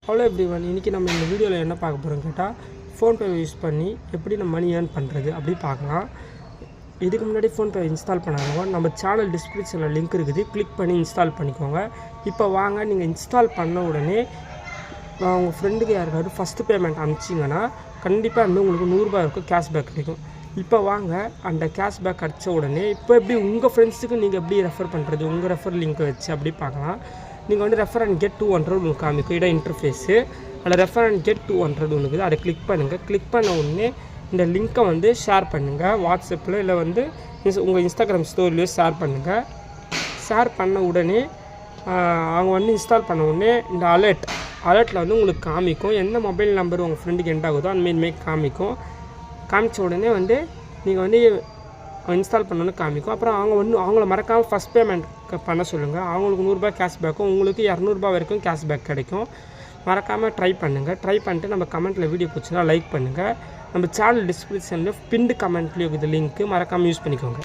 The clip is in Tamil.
ஹலோ எவ்ரிவன், இன்றைக்கி நம்ம இந்த வீடியோவில் என்ன பார்க்க போகிறோம் கேட்டால் ஃபோன்பே யூஸ் பண்ணி எப்படி நம்ம மணி ஏர்ன் பண்ணுறது அப்படி பார்க்கலாம். இதுக்கு முன்னாடி ஃபோன்பே இன்ஸ்டால் பண்ணாதவங்க நம்ம சேனல் டிஸ்கிரிப்ஷனில் லிங்க் இருக்குது, கிளிக் பண்ணி இன்ஸ்டால் பண்ணிக்கோங்க. இப்போ வாங்க, நீங்கள் இன்ஸ்டால் பண்ண உடனே உங்கள் ஃப்ரெண்டுக்கு யாருக்காவது ஃபஸ்ட்டு பேமெண்ட் அனுப்பிச்சிங்கன்னா கண்டிப்பாக வந்து உங்களுக்கு 100 ரூபாய் இருக்கும் கேஷ்பேக் கிடைக்கும். இப்போ வாங்க, அந்த கேஷ்பேக் கிடச்ச உடனே இப்போ எப்படி உங்கள் ஃப்ரெண்ட்ஸுக்கு நீங்கள் எப்படி ரெஃபர் பண்ணுறது, உங்கள் ரெஃபர் லிங்க்கை வச்சு அப்படி பார்க்கலாம். நீங்கள் வந்து ரெஃபர் அண்ட் கெட் 200 உங்களுக்கு காமிக்கும், இடம் இன்டர்ஃபேஸு. அதில் ரெஃபர் அண்ட் கெட் 200 ஒன்று அதை கிளிக் பண்ணுங்கள். கிளிக் பண்ண உடனே இந்த லிங்க்கை வந்து ஷேர் பண்ணுங்கள் வாட்ஸ்அப்பில், இல்லை வந்து உங்கள் இன்ஸ்டாகிராம் ஸ்டோரிலையோ ஷேர் பண்ணுங்கள். ஷேர் பண்ண உடனே அவங்க வந்து இன்ஸ்டால் பண்ண உடனே இந்த அலர்ட்டில் வந்து உங்களுக்கு காமிக்கும், எந்த மொபைல் நம்பர் உங்கள் ஃப்ரெண்டுக்கு எண்ட் ஆகுதோ அந்தமாரி காமிக்கும். காமிச்ச உடனே வந்து நீங்கள் வந்து இன்ஸ்டால் பண்ணணுன்னு காமிக்கும். அப்புறம் அவங்கள மறக்காமல் ஃபஸ்ட் பேமெண்ட் பண்ண சொல்லுங்கள். அவங்களுக்கு 100 ரூபாய் கேஷ்பேக்கும் உங்களுக்கு 200 ரூபாய் வரைக்கும் கேஷ்பேக் கிடைக்கும். மறக்காமல் ட்ரை பண்ணுங்கள். ட்ரை பண்ணிட்டு நம்ம கமெண்ட்டில் வீடியோ பிடிச்சினா லைக் பண்ணுங்கள். நம்ம சேனல் டிஸ்கிரிப்ஷனில் பின்டு கமெண்ட்லேயும் இருக்குது லிங்க்கு, மறக்காமல் யூஸ் பண்ணிக்கோங்க.